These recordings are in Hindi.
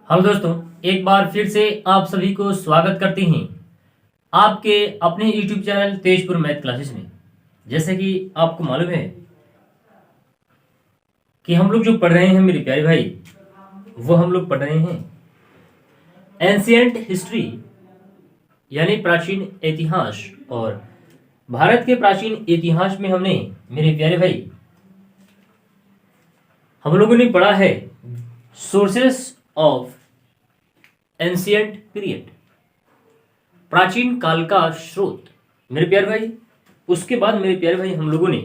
हेलो दोस्तों, एक बार फिर से आप सभी को स्वागत करते हैं आपके अपने YouTube channel Tezpur math classes में। जैसे कि आपको मालूम है कि हम लोग जो पढ़ रहे हैं मेरे प्यारे भाई, वो हम लोग पढ़ रहे हैं एंशियंट हिस्ट्री यानी प्राचीन इतिहास। और भारत के प्राचीन इतिहास में हमने मेरे प्यारे भाई हम लोगों ने पढ़ा है सोर्सेस ऑफ एंशियंट पीरियड, प्राचीन काल का स्रोत मेरे प्यारे भाई। उसके बाद मेरे प्यारे भाई हम लोगों ने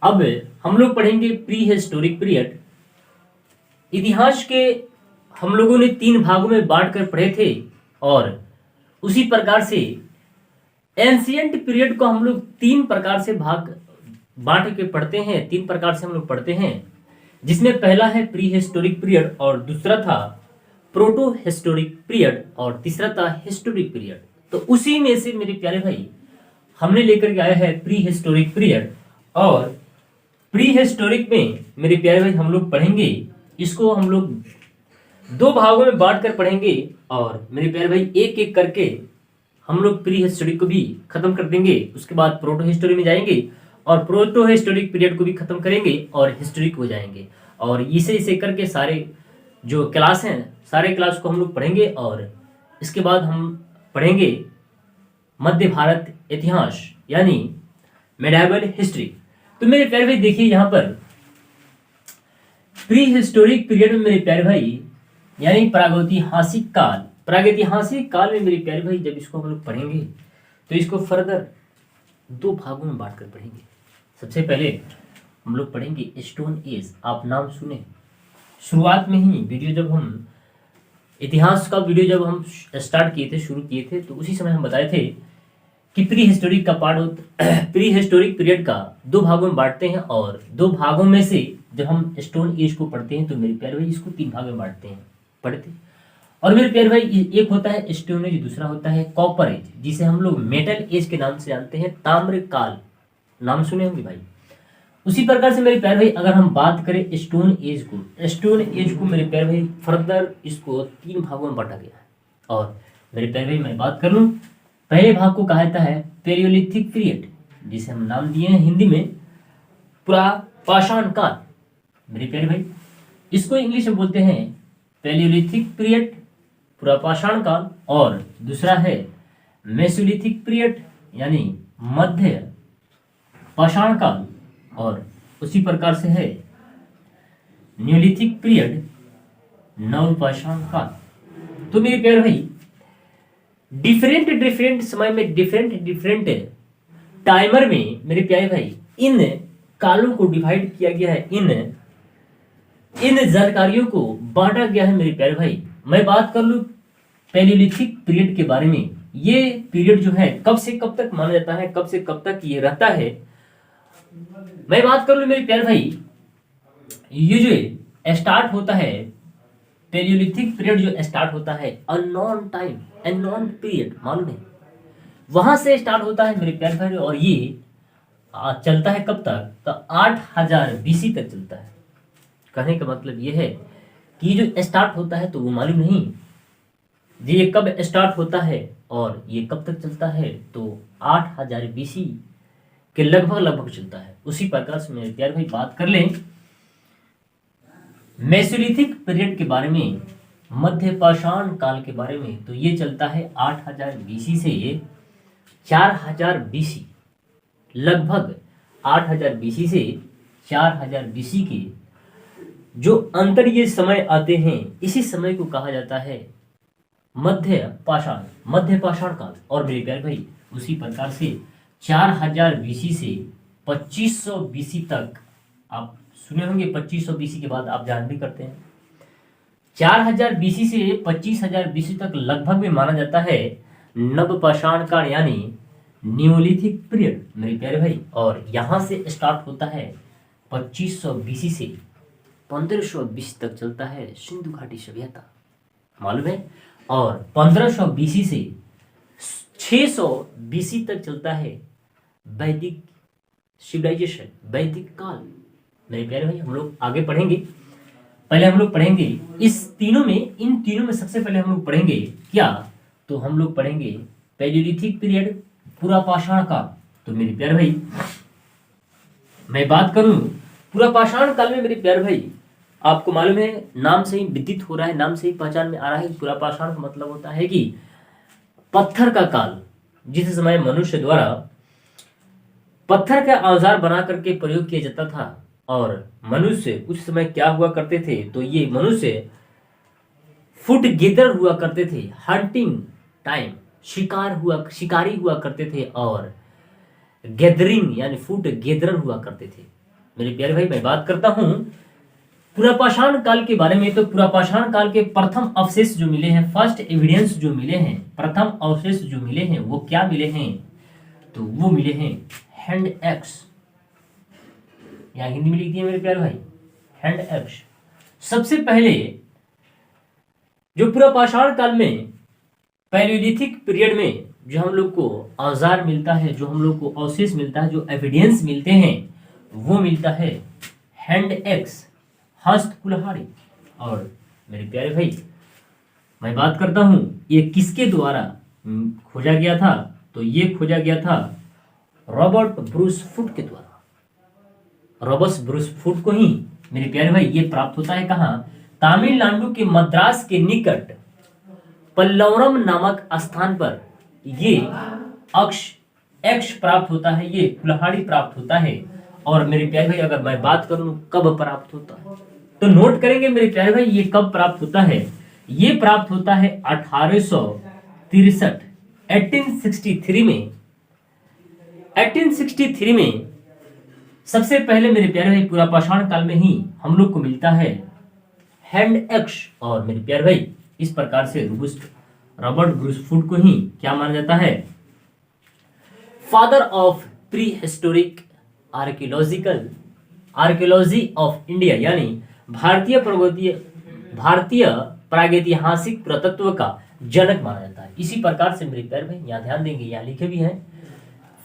अब हम लोग पढ़ेंगे प्री हिस्टोरिक पीरियड। इतिहास के हम लोगों ने 3 भागों में बांट कर पढ़े थे और उसी प्रकार से एंशियंट पीरियड को हम लोग 3 प्रकार से भाग बांट के पढ़ते हैं। 3 प्रकार से हम लोग पढ़ते हैं, जिसमें पहला है प्री हिस्टोरिक पीरियड और दूसरा था प्रोटो हिस्टोरिक पीरियड और तीसरा था हिस्टोरिक पीरियड। तो उसी में से मेरे प्यारे भाई हमने लेकर के आया है प्री हिस्टोरिक पीरियड। और प्री हिस्टोरिक में मेरे प्यारे भाई हम लोग पढ़ेंगे, इसको हम लोग 2 भागों में बांट कर पढ़ेंगे और मेरे प्यारे भाई एक एक करके हम लोग प्री हिस्टोरिक को भी खत्म कर देंगे। उसके बाद प्रोटो हिस्टोरी में जाएंगे और प्रोटो हिस्टोरिक पीरियड को भी खत्म करेंगे और हिस्टोरिक हो जाएंगे। और इसे इसे करके सारे जो क्लास हैं सारे क्लास को हम लोग पढ़ेंगे। और इसके बाद हम पढ़ेंगे मध्य भारत इतिहास यानी मेडाइवल हिस्ट्री। तो मेरे प्यारे भाई देखिए यहाँ पर प्री हिस्टोरिक पीरियड में मेरे प्यारे भाई यानी प्रागैतिहासिक काल में मेरे प्यारे भाई जब इसको हम लोग पढ़ेंगे तो इसको फर्दर 2 भागों में बांट कर पढ़ेंगे। सबसे पहले हम लोग पढ़ेंगे स्टोन एज। आप नाम सुने, शुरुआत में ही वीडियो जब हम इतिहास का वीडियो जब हम स्टार्ट किए थे, शुरू किए थे, तो उसी समय हम बताए थे कि प्री हिस्टोरिक का प्री हिस्टोरिक पीरियड का 2 भागों में बांटते हैं और 2 भागों में से जब हम स्टोन एज को पढ़ते हैं तो मेरे प्यारे भाई इसको 3 भाग में बांटते हैं पढ़ते। और मेरे प्यारे भाई एक होता है स्टोन एज, दूसरा होता है कॉपर एज, जिसे हम लोग मेटल एज के नाम से जानते हैं, ताम्र काल। नाम सुने होंगे भाई। उसी प्रकार से मेरे प्यारे भाई अगर हम बात करें स्टोन एज को मेरे प्यारे भाई फर्दर इसको 3 भागों में बांटा गया है। और मेरे प्यारे भाई मैं बात कर लूँ, पहले भाग को कहा जाता है पेरियोलिथिक पीरियड, जिसे हम नाम दिए हैं हिंदी में पुरापाषाण काल। मेरे प्यारे भाई इसको इंग्लिश में बोलते हैं पेलियोलिथिक पीरियड, पुरापाषाण काल। और दूसरा है मेसोलिथिक पीरियड यानी मध्य पाषाण काल। और उसी प्रकार से है न्यूलिथिक पीरियड, नवपाषाण काल। तो मेरे प्यारे भाई डिफरेंट समय में डिफरेंट टाइमर में मेरे प्यारे भाई इन कालों को डिवाइड किया गया है, इन जानकारियों को बांटा गया है। मेरे प्यारे भाई मैं बात कर लूं पैलियोलिथिक पीरियड के बारे में। ये पीरियड जो है कब से कब तक माना जाता है, कब से कब तक ये रहता है, मैं बात कर लूं मेरे प्यारे भाई, ये जो स्टार्ट होता है पैलियोलिथिक पीरियड जो स्टार्ट होता है अननोन टाइम, अननोन पीरियड मालूम है, वहां से स्टार्ट होता है मेरे प्यारे भाई। और ये चलता है कब तक, तो 8000 बीसी तक चलता है। कहने का मतलब ये है कि जो स्टार्ट होता है तो वो मालूम नहीं ये कब स्टार्ट होता है और ये कब तक चलता है, तो 8000 बीसी के लगभग चलता है। उसी प्रकार से मेरे प्यारे भाई बात कर लें मेसोलिथिक पीरियड के बारे में, मध्य पाषाण काल के बारे में, तो ये चलता है 8000 बीसी से 4000 बीसी, लगभग 8000 बीसी से 4000 बीसी के जो अंतर ये समय आते हैं, इसी समय को कहा जाता है मध्य पाषाण काल। और मेरे प्यारे भाई उसी प्रकार से 4000 बीसी से 2500 बीसी तक, आप सुने होंगे 2500 बीसी के बाद आप जान भी करते हैं, 4000 बीसी से 25000 बीसी तक लगभग में माना जाता है नवपाषाण काल यानी न्यूलिथिक पीरियड मेरे प्यारे भाई। और यहां से स्टार्ट होता है 2500 बीसी से 1500 बीसी तक चलता है सिंधु घाटी सभ्यता, मालूम है। और 1500 बीसी से 600 बीसी तक चलता है वैदिक सिविलाइजेशन, वैदिक काल। मेरे प्यारे भाई हम लोग आगे पढ़ेंगे पहले हम लोग पढ़ेंगे इन तीनों में सबसे पहले हम लोग पढ़ेंगे क्या, तो हम लोग पढ़ेंगे पैलियोलिथिक पीरियड, पूरा पाषाण काल। तो मेरे प्यारे भाई मैं बात करूं पूरा पाषाण काल में, मेरे प्यारे भाई आपको मालूम है, नाम से ही विदित हो रहा है, नाम से ही पहचान में आ रहा है, पूरा पाषाण का मतलब होता है कि पत्थर का काल। जिस समय मनुष्य द्वारा पत्थर का औजार बना करके प्रयोग किया जाता था, और मनुष्य उस समय क्या हुआ करते थे, तो ये मनुष्य फुट गेदर हुआ करते थे, हंटिंग टाइम शिकारी हुआ करते थे, और गैदरिंग यानी फुट गेदर हुआ करते थे। मेरे प्यारे भाई मैं बात करता हूं पुरापाषाण काल के बारे में। तो पुरापाषाण काल के प्रथम अवशेष जो मिले हैं, फर्स्ट एविडेंस जो मिले हैं, प्रथम अवशेष जो मिले हैं वो क्या मिले हैं, तो वो मिले हैं हैंड एक्स, या हिंदी में लिख दिए मेरे प्यारे भाई हैंड एक्स। सबसे पहले जो पुरापाषाण काल में पैलियोलिथिक पीरियड में जो हम लोग को औजार मिलता है, जो हम लोग को अवशेष मिलता है, जो एविडेंस मिलते हैं, वो मिलता है हैंड एक्स, हस्त कुल्हाड़ी। और मेरे प्यारे भाई मैं बात करता हूं ये किसके द्वारा खोजा गया था, तो ये खोजा गया था रॉबर्ट ब्रूस फुट के द्वारा। रॉबर्ट ब्रूस फुट को ही मेरे प्यारे भाई ये प्राप्त होता है कहाँ, तमिलनाडु के मद्रास के निकट पल्लवरम नामक स्थान पर ये एक्स प्राप्त होता है, ये कुल्हाड़ी प्राप्त होता है। और मेरे प्यारे भाई अगर मैं बात करूं कब प्राप्त होता है, तो नोट करेंगे मेरे प्यारे भाई ये कब प्राप्त होता है, ये प्राप्त होता है 1863 1863 में। 1863 में सबसे पहले मेरे प्यारे भाई पुरापाषाण काल में ही हम लोग को मिलता है हैंड एक्स। और मेरे प्यारे भाई इस प्रकार से रॉबर्ट ब्रूस फुट को ही क्या माना जाता है, father of pre historic archaeology of India, यानी भारतीय प्रागैतिहासिक पुरातत्व का जनक माना जाता है। इसी प्रकार से मेरे प्यारे भाई यहाँ ध्यान देंगे, यहाँ लिखे भी हैं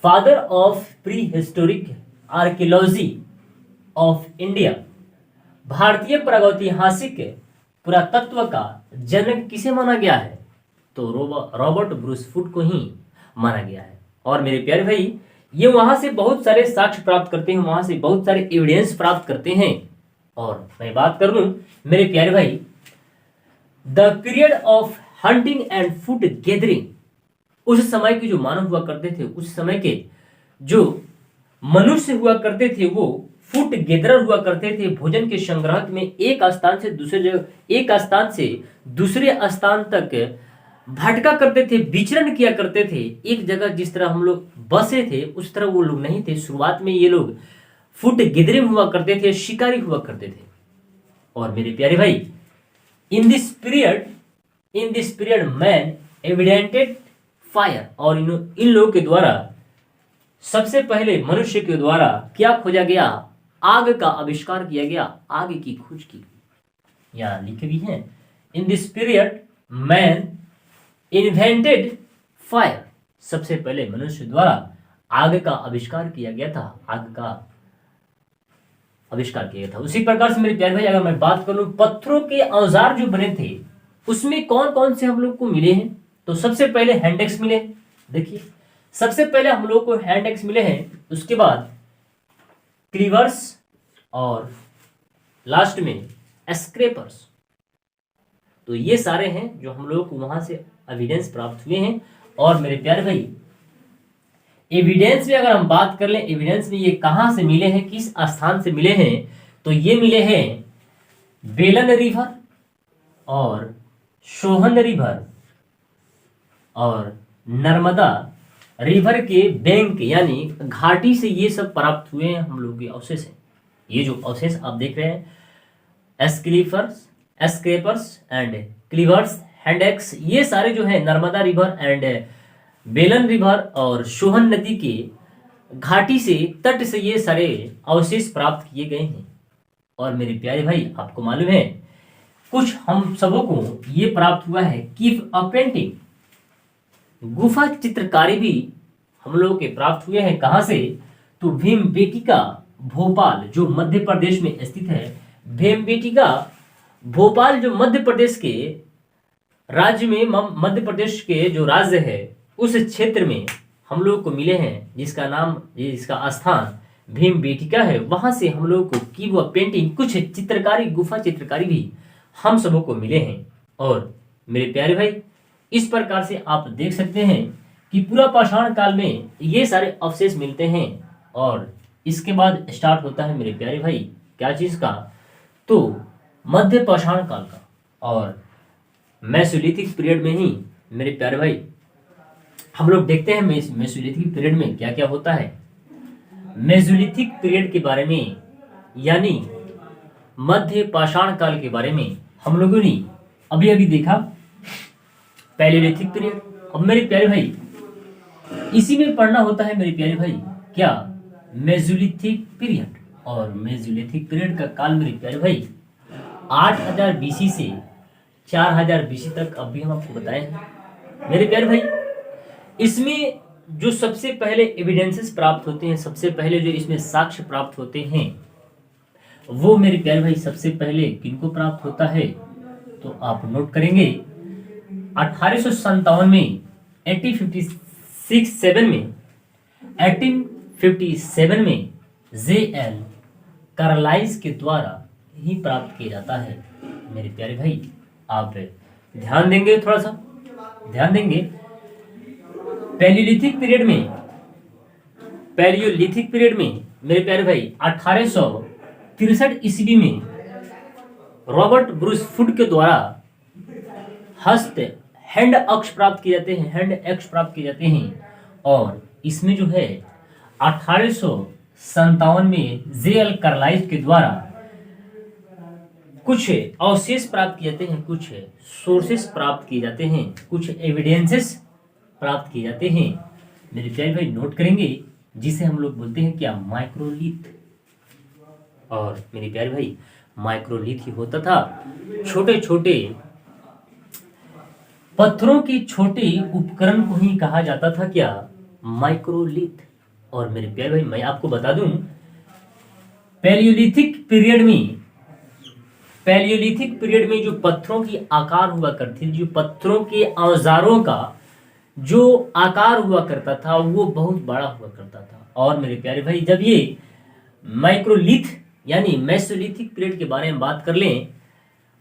father of pre historic archaeology of India, भारतीय प्रागैतिहासिक पुरातत्व का जनक किसे माना गया है, तो रॉबर्ट ब्रूस फुट को ही माना गया है। और मेरे प्यारे भाई ये वहां से बहुत सारे साक्ष्य प्राप्त करते हैं, वहां से बहुत सारे एविडेंस प्राप्त करते हैं। और मैं बात कर लूं मेरे प्यारे भाई the period of hunting and food gathering, उस समय के जो मानव हुआ करते थे, उस समय के जो मनुष्य हुआ करते थे, वो फूड गैदरर हुआ करते थे। भोजन के संग्रह में एक स्थान से दूसरे स्थान तक भटका करते थे, विचरण किया करते थे। एक जगह जिस तरह हम लोग बसे थे उस तरह वो लोग नहीं थे। शुरुआत में ये लोग फुट गैदरिंग हुआ करते थे, शिकारी हुआ करते थे। और मेरे प्यारे भाई in this period man invented fire, और इन लोगों के द्वारा सबसे पहले मनुष्य के द्वारा क्या खोजा गया, आग का आविष्कार किया गया, आग की खोज की। यहाँ लिखे भी हैं इन this period man invented fire, सबसे पहले मनुष्य द्वारा आग का आविष्कार किया गया था, आग का आविष्कार किया गया था। उसी प्रकार से मेरे प्यारे भाई अगर मैं बात करूं पत्थरों के औजार जो बने थे उसमें कौन कौन से हम लोग को मिले हैं, तो सबसे पहले हैंडेक्स मिले। देखिए सबसे पहले हम लोग को हैंडेक्स मिले हैं, उसके बाद क्लीवर्स और लास्ट में स्क्रैपर्स। तो ये सारे हैं जो हम लोग को वहां से एविडेंस प्राप्त हुए हैं। और मेरे प्यारे भाई एविडेंस में अगर हम बात कर लें, एविडेंस में ये कहां से मिले हैं, किस स्थान से मिले हैं, तो ये मिले हैं बेलन रिवर और सोहन रिवर और नर्मदा रिवर के बैंक यानी घाटी से ये सब प्राप्त हुए हैं हम लोग के अवशेष हैं। ये जो अवशेष आप देख रहे हैं स्क्रैपर्स एंड क्लीवर्स, हैंडेक्स, ये सारे जो है नर्मदा रिवर एंड बेलन रिवर और सोहन नदी के घाटी से तट से ये सारे अवशेष प्राप्त किए गए हैं। और मेरे प्यारे भाई आपको मालूम है कुछ हम सबों को ये प्राप्त हुआ है कीव अ पेंटिंग, गुफा चित्रकारी भी हम लोगों के प्राप्त हुए हैं। कहां से, तो भीमबेटका भोपाल जो मध्य प्रदेश में स्थित है, भीमबेटका भोपाल जो मध्य प्रदेश के राज्य में, मध्य प्रदेश के जो राज्य है उस क्षेत्र में हम लोग को मिले हैं, जिसका नाम, जिसका स्थान भीम बेटिका है। वहां से हम लोग को की वो पेंटिंग, कुछ चित्रकारी, गुफा चित्रकारी भी हम सबों को मिले हैं। और मेरे प्यारे भाई, इस प्रकार से आप देख सकते हैं कि पूरा पाषाण काल में ये सारे अवशेष मिलते हैं। और इसके बाद स्टार्ट होता है मेरे प्यारे भाई क्या चीज का, तो मध्य पाषाण काल का। और मेसोलिथिक पीरियड में ही मेरे प्यारे भाई हम लोग देखते हैं मेसोलिथिक पीरियड में क्या क्या होता है। मेसोलिथिक पीरियड के बारे में, यानी मध्य पाषाण काल के बारे में हम लोगों ने अभी अभी देखा पैलियोलिथिक पीरियड। अब मेरे प्यारे भाई इसी में पढ़ना होता है मेरे प्यारे भाई क्या, मेसोलिथिक पीरियड। और मेसोलिथिक पीरियड का काल मेरे प्यारे भाई 8000 बीसी से 4000 बीसी तक अभी हम आपको बताए हैं मेरे प्यारे भाई। इसमें जो सबसे पहले एविडेंसेस प्राप्त होते हैं, सबसे पहले जो इसमें साक्ष्य प्राप्त होते हैं, वो मेरे प्यारे भाई सबसे पहले किनको प्राप्त होता है, तो आप नोट करेंगे 1857 में, 1857 में J.L. कार्लाइल के द्वारा ही प्राप्त किया जाता है मेरे प्यारे भाई। आप ध्यान देंगे, थोड़ा सा ध्यान देंगे। पैलियोलिथिक पीरियड में मेरे प्यारे भाई 1863 ईस्वी में रॉबर्ट ब्रूस फुड के द्वारा हैंड अक्ष प्राप्त किए जाते हैं। और इसमें जो है 1857 में J.L. कार्लाइल के द्वारा कुछ अवशेष प्राप्त किए जाते हैं, कुछ सोर्सेस प्राप्त किए जाते हैं, कुछ एविडेंसेस प्राप्त किए जाते हैं मेरे प्यारे भाई। नोट करेंगे, जिसे हम लोग बोलते हैं क्या, माइक्रोलिथ। और मेरे प्यारे भाई माइक्रोलिथ ही होता था छोटे छोटे पत्थरों के छोटे उपकरण को ही कहा जाता था क्या, माइक्रोलिथ। और मेरे प्यारे भाई मैं आपको बता दूं, पैलियोलिथिक पीरियड में जो पत्थरों की आकार हुआ करती थी, जो पत्थरों के औजारों का जो आकार हुआ करता था वो बहुत बड़ा हुआ करता था। और मेरे प्यारे भाई जब ये माइक्रोलिथ यानी मेसोलिथिक पीरियड के बारे में बात कर लें,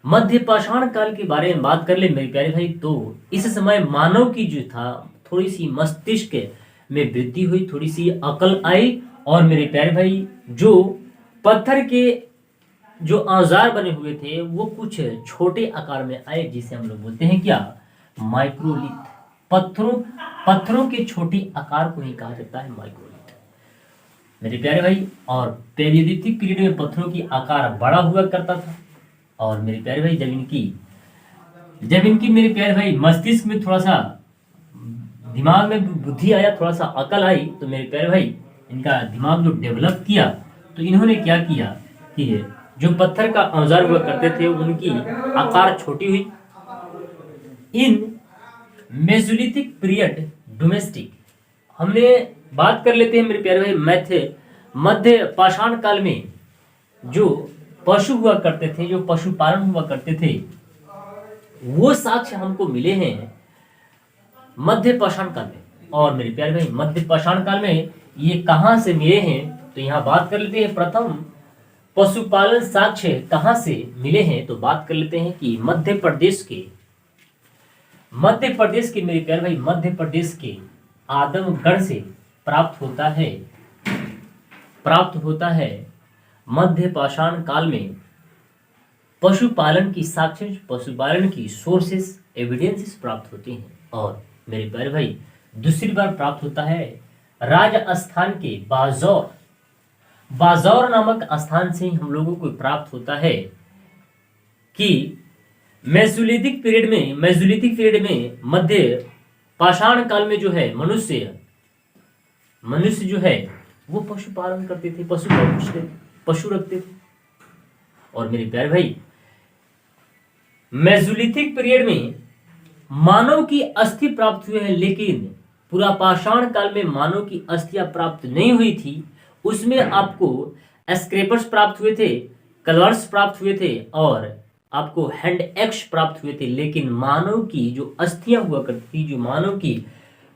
मध्य पाषाण काल के बारे में बात कर ले मेरे प्यारे भाई, तो इस समय मानव की जो था थोड़ी सी मस्तिष्क में वृद्धि हुई, थोड़ी सी अकल आई। और मेरे प्यारे भाई जो पत्थर के जो औजार बने हुए थे वो कुछ छोटे आकार में आए, जिसे हम लोग बोलते हैं क्या, माइक्रोलिथ। पत्थरों के छोटे आकार को ही कहा जाता है माइक्रोलिथ मेरे प्यारे भाई। और पैलियोलिथिक पीरियड में पत्थरों की आकार बड़ा हुआ करता था। और मेरे प्यारे भाई जब इनकी मेरे प्यारे भाई मस्तिष्क में थोड़ा सा, दिमाग में बुद्धि आया, थोड़ा सा अकल आई, तो मेरे प्यारे भाई इनका दिमाग जो डेवलप किया, तो इन्होंने क्या किया कि जो पत्थर का औजार हुआ करते थे उनकी आकार छोटी हुई। इन मेसोलिथिक पीरियड डोमेस्टिक, हमने बात कर लेते हैं मेरे प्यारे भाई मध्य पाषाण काल में जो पशु हुआ करते थे, जो पशुपालन हुआ करते थे, वो साक्ष्य हमको मिले हैं मध्य पाषाण काल में। और मेरे प्यारे भाई मध्य पाषाण काल में ये कहां से मिले हैं, तो यहाँ बात कर लेते हैं प्रथम पशुपालन साक्ष्य कहां से मिले हैं, तो बात कर लेते हैं कि मध्य प्रदेश के मेरे प्यारे भाई मध्य प्रदेश के आदमगढ़ से प्राप्त होता है मध्य पाषाण काल में पशुपालन की साक्ष्य, पशुपालन की सोर्सेस, एविडेंसेस प्राप्त होते हैं। और मेरे प्यारे भाई दूसरी बार प्राप्त होता है राजस्थान के बाजौर नामक स्थान से हम लोगों को प्राप्त होता है कि मेसोलिथिक पीरियड में मध्य पाषाण काल में जो है मनुष्य जो है वो पशुपालन करते थे, पशु रखते थे। और मेरे प्यारे भाई मेसोलिथिक पीरियड में मानव की अस्थि प्राप्त हुई है, लेकिन पूरा पाषाण काल में मानव की अस्थियां प्राप्त नहीं हुई थी। उसमें आपको स्क्रैपर्स प्राप्त हुए थे, कलर्स प्राप्त हुए थे, और आपको हैंड एक्स प्राप्त हुए थे, लेकिन मानव की जो अस्थियां हुआ करती थी, जो मानव की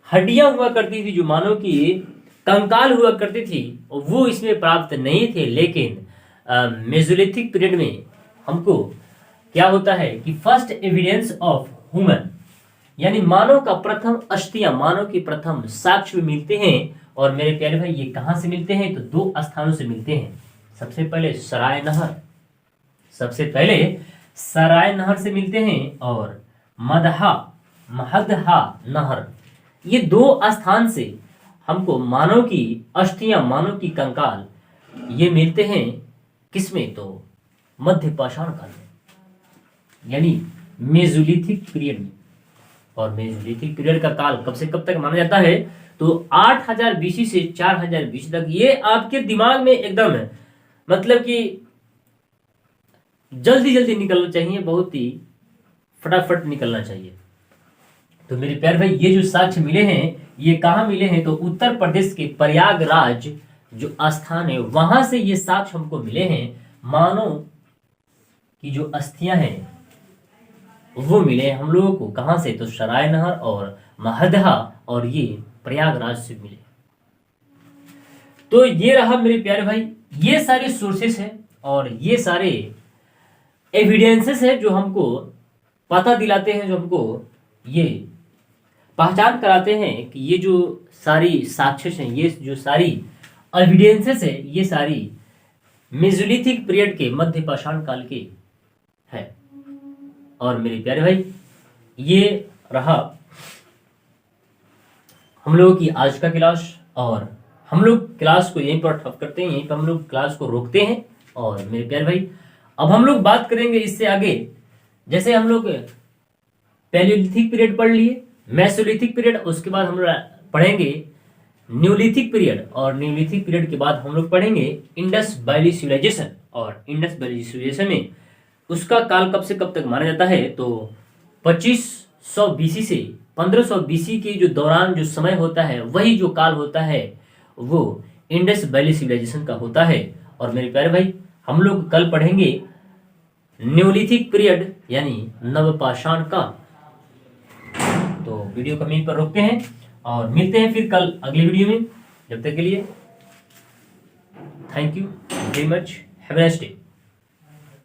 हड्डियां हुआ करती थी, जो मानव की कंकाल हुआ करती थी, वो इसमें प्राप्त नहीं थे। लेकिन मेसोलिथिक पीरियड में हमको क्या होता है कि फर्स्ट एविडेंस ऑफ ह्यूमन, यानी मानव का प्रथम अस्थियां, मानव की प्रथम साक्ष्य मिलते हैं। और मेरे प्यारे भाई ये कहां से मिलते हैं? तो दो स्थानों से मिलते हैं। सबसे पहले सराय नहर, सबसे पहले सराय नहर से मिलते हैं, और महदहा नहर, ये दो स्थान से हमको मानव की अस्थियां, मानव की कंकाल ये मिलते हैं। किसमें? तो मध्य पाषाण काल में, यानी मेसोलिथिक पीरियड में। और मेसोलिथिक पीरियड का काल कब से कब तक माना जाता है? तो 8000 बीसी से 4000 बीसी तक। ये आपके दिमाग में एकदम है, मतलब कि जल्दी जल्दी निकलना चाहिए, बहुत ही फटाफट निकलना चाहिए। तो मेरे प्यारे भाई ये जो साक्ष्य मिले हैं, ये कहाँ मिले हैं? तो उत्तर प्रदेश के प्रयागराज जो स्थान है, वहां से ये साक्ष्य हमको मिले हैं। मानव की जो अस्थियां हैं वो मिले हम लोगों को। कहां से? तो सराय नहर और महदहा, और ये प्रयागराज से मिले। तो ये रहा मेरे प्यारे भाई, ये सारे सोर्सेस हैं और ये सारे एविडेंसेस है जो हमको पता दिलाते हैं, जो हमको ये पहचान कराते हैं कि ये जो सारी साक्ष्य हैं, ये जो सारी एविडेंसेस है, ये सारी मेसोलिथिक पीरियड के, मध्य पाषाण काल के है। और मेरे प्यारे भाई ये रहा हम लोगों की आज का क्लास, और हम लोग क्लास को यहीं पर ठप करते हैं, यहीं पर हम लोग क्लास को रोकते हैं। और मेरे प्यारे भाई अब हम लोग बात करेंगे इससे आगे। जैसे हम लोग पैलियोलिथिक पीरियड पढ़ लिए, मेसोलिथिक पीरियड, उसके बाद हम लोग पढ़ेंगे न्यूलिथिक पीरियड, और न्यूलिथिक पीरियड के बाद हम लोग पढ़ेंगे इंडस वैली सिविलाइजेशन। और इंडस वैली सिविलाइजेशन में उसका काल कब से कब तक माना जाता है? तो 2500 बीसी से 1500 बीसी के जो दौरान जो समय होता है, वही जो काल होता है वो इंडस वैली सिविलाइजेशन का होता है। और मेरे प्यारे भाई हम लोग कल पढ़ेंगे न्यूलिथिक पीरियड, यानी नवपाषाण काल। तो वीडियो को यहीं पर रोकते हैं और मिलते हैं फिर कल अगले वीडियो में। जब तक के लिए thank you very much, have a nice day.